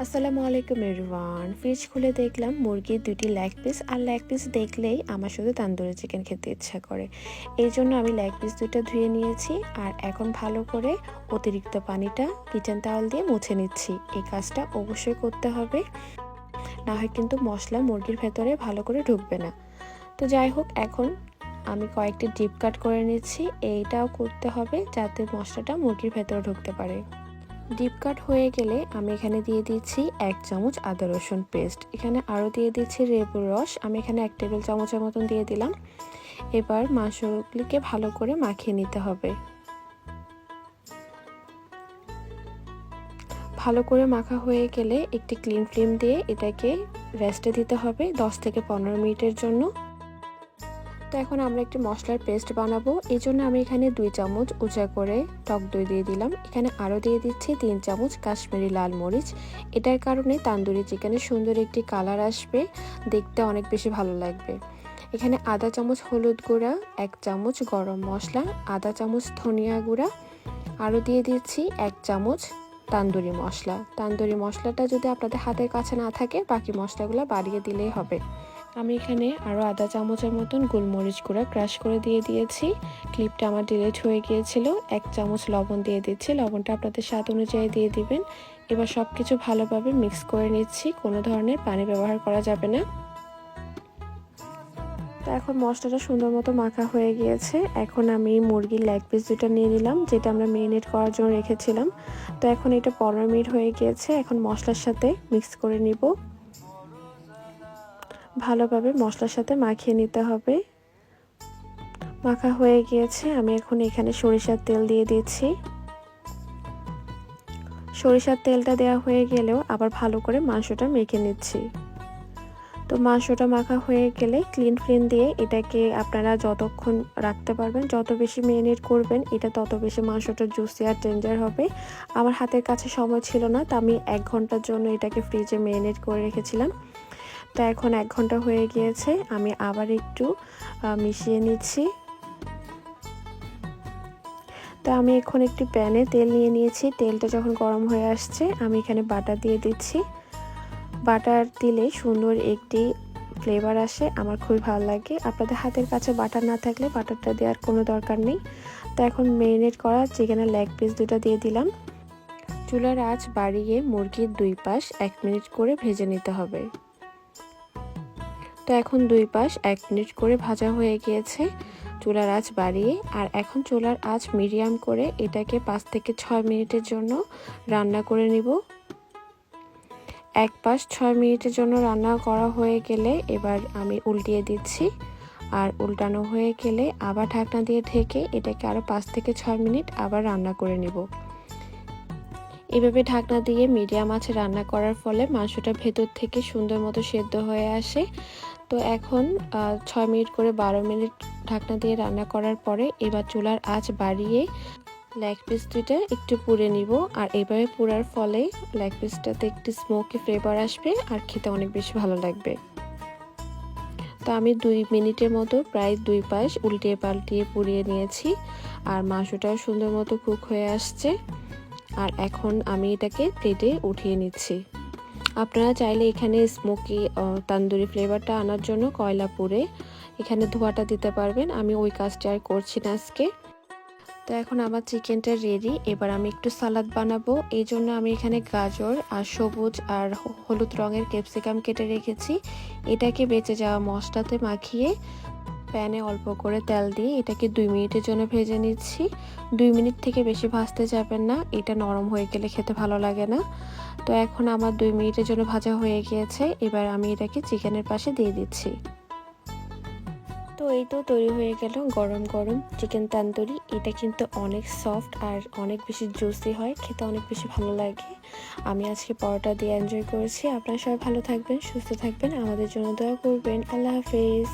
আসসালামু আলাইকুম everyone. Fridge খুলে দেখলাম মুরগির 2টি লেগ পিস, আর লেগ পিস দেখলেই আমার শুধু তান্দুরি চিকেন খেতে ইচ্ছা করে। এই জন্য আমি লেগ পিস 2টা ধুয়ে নিয়েছি, আর এখন ভালো করে অতিরিক্ত পানিটা কিচেন টাওয়াল দিয়ে মুছে নিচ্ছি। এই কাজটা অবশ্যই করতে হবে, না হয় কিন্তু মশলা মুরগির ভেতরে ভালো করে ঢুকবে না। তো যাই হোক, এখন আমি কয়েকটি ডিপ কাট করে নিচ্ছি। এইটাও করতে হবে যাতে মশলাটা মুরগির ভেতরে ঢুকতে পারে। ডিপ কাট হয়ে গেলে আমি এখানে দিয়ে দিচ্ছি 1 চামচ আদা রসুন পেস্ট। এখানে আরও দিয়ে দিচ্ছি লেবুর রস। আমি এখানে 1 টেবিল চামচের মতন দিয়ে দিলাম। এবার মাংসগুলিকে ভালো করে মাখিয়ে নিতে হবে। ভালো করে মাখা হয়ে গেলে একটি ক্লিন ফ্লেম দিয়ে এটাকে রেস্টে দিতে হবে 10 থেকে 15 মিনিটের জন্য। তো এখন আমরা একটি মশলার পেস্ট বানাবো। এই জন্য আমি এখানে 2 চামচ উঁচা করে টক দই দিয়ে দিলাম। এখানে আরও দিয়ে দিচ্ছি 3 চামচ কাশ্মীরি লাল মরিচ। এটার কারণে তান্দুরি চিকেনে সুন্দর একটি কালার আসবে, দেখতে অনেক বেশি ভালো লাগবে। এখানে আধা চামচ হলুদ গুঁড়া, 1 চামচ গরম মশলা, আধা চামচ ধনিয়া গুঁড়া, আরও দিয়ে দিচ্ছি 1 চামচ তান্দুরি মশলা। তান্দুরি মশলাটা যদি আপনাদের হাতের কাছে না থাকে, বাকি মশলাগুলো বাড়িয়ে দিলেই হবে। আমি এখানে আরও আধা চামচের মতন গোলমরিচ গুঁড়া ক্রাশ করে দিয়ে দিয়েছি। ক্লিপটা আমার ডিলিট হয়ে গিয়েছিল। 1 চামচ লবণ দিয়ে দিচ্ছি। লবণটা আপনাদের স্বাদ অনুযায়ী দিয়ে দিবেন। এবার সব কিছু ভালোভাবে মিক্স করে নিচ্ছি, কোনো ধরনের পানি ব্যবহার করা যাবে না। তো এখন মশলাটা সুন্দর মতো মাখা হয়ে গিয়েছে। এখন আমি মুরগির লেগ পিস 2টা নিয়ে নিলাম, যেটা আমরা মেরিনেট করার জন্য রেখেছিলাম। তো এখন এটা 15 মিনিট হয়ে গিয়েছে। এখন মশলার সাথে মিক্স করে নিব। ভালোভাবে মশলার সাথে মাখিয়ে নিতে হবে। মাখা হয়ে গিয়েছে। আমি এখন এখানে সরিষার তেল দিয়ে দিচ্ছি। সরিষার তেলটা দেওয়া হয়ে গেলেও আবার ভালো করে মাংসটা মেখে নিচ্ছি। তো মাংসটা মাখা হয়ে গেলে ক্লিন ফ্লেম দিয়ে এটাকে আপনারা যতক্ষণ রাখতে পারবেন, যত বেশি মেরিনেট করবেন, এটা তত বেশি মাংসটা জুসি আর টেন্ডার হবে। আমার হাতের কাছে সময় ছিল না, তো আমি 1 ঘন্টার জন্য এটাকে ফ্রিজে মেরিনেট করে রেখেছিলাম। তো এখন 1 ঘন্টা হয়ে গিয়েছে। আমি আবার একটু মিশিয়ে নিচ্ছি। তো আমি এখন একটি প্যানে তেল নিয়ে নিয়েছি। তেলটা যখন গরম হয়ে আসছে, আমি এখানে বাটার দিয়ে দিচ্ছি। বাটার দিলে সুন্দর একটি ফ্লেভার আসে, আমার খুবই ভালো লাগে। আপনাদের হাতের কাছে বাটার না থাকলে বাটারটা দেওয়ার কোনো দরকার নেই। তো এখন মেরিনেট করা চিকেনের লেগ পিস 2টা দিয়ে দিলাম। চুলার আঁচ বাড়িয়ে মুরগির 2 পাশ 1 মিনিট করে ভেজে নিতে হবে। তো এখন 2 পাশ 1 মিনিট করে ভাজা হয়ে গিয়েছে চুলার আঁচ বাড়িয়ে। আর এখন চুলার আঁচ মিডিয়াম করে এটাকে 5 থেকে 6 মিনিটের জন্য রান্না করে নিব। 1 পাশ 6 মিনিটের জন্য রান্না করা হয়ে গেলে এবার আমি উল্টিয়ে দিচ্ছি। আর উল্টানো হয়ে গেলে আবার ঢাকনা দিয়ে ঢেকে এটাকে আরও 5 থেকে 6 মিনিট আবার রান্না করে নিব। এভাবে ঢাকনা দিয়ে মিডিয়াম আঁচে রান্না করার ফলে মাংসটা ভেতর থেকে সুন্দর মতো সেদ্ধ হয়ে আসে। তো এখন 6 মিনিট করে 12 মিনিট ঢাকনা দিয়ে রান্না করার পরে এবার চুলার আঁচ বাড়িয়ে লেগ পিস 2টা একটু পুড়ে নিব। আর এভাবে পোড়ার ফলে লেগ পিসটাতে একটি স্মোকি ফ্লেভার আসবে, আর খেতে অনেক বেশি ভালো লাগবে। তো আমি 2 মিনিটের মতো প্রায় 2 পাশ উল্টিয়ে পাল্টিয়ে পুড়িয়ে নিয়েছি, আর মাংসটাও সুন্দর মতো কুক হয়ে আসছে। আর এখন আমি এটাকে প্লেটে উঠিয়ে নিচ্ছি। আপনারা চাইলে এখানে স্মোকি তান্দুরি ফ্লেভারটা আনার জন্য কয়লা পুড়ে এখানে ধোঁয়াটা দিতে পারবেন। আমি ওই কাজটা আর করছি না আজকে। তো এখন আমার চিকেনটা রেডি। এবার আমি একটু সালাদ বানাবো। এই জন্য আমি এখানে গাজর আর সবুজ আর হলুদ রঙের ক্যাপসিকাম কেটে রেখেছি। এটাকে বেঁচে যাওয়া মশলাতে মাখিয়ে প্যানে অল্প করে তেল দিয়ে এটাকে 2 মিনিটের জন্য ভেজে নিচ্ছি। 2 মিনিট থেকে বেশি ভাজতে যাবেন না, এটা নরম হয়ে গেলে খেতে ভালো লাগে না। তো এখন আমার 2 মিনিটের জন্য ভাজা হয়ে গিয়েছে। এবার আমি এটাকে চিকেনের পাশে দিয়ে দিচ্ছি। তো এই তো তৈরি হয়ে গেল গরম গরম চিকেন তান্দুরি। এটা কিন্তু অনেক সফট আর অনেক বেশি জুসি হয়, খেতে অনেক বেশি ভালো লাগে। আমি আজকে পরোটা দিয়ে এনজয় করেছি। আপনারা সবাই ভালো থাকবেন, সুস্থ থাকবেন, আমাদের জন্য দোয়া করবেন। আল্লাহ হাফেজ।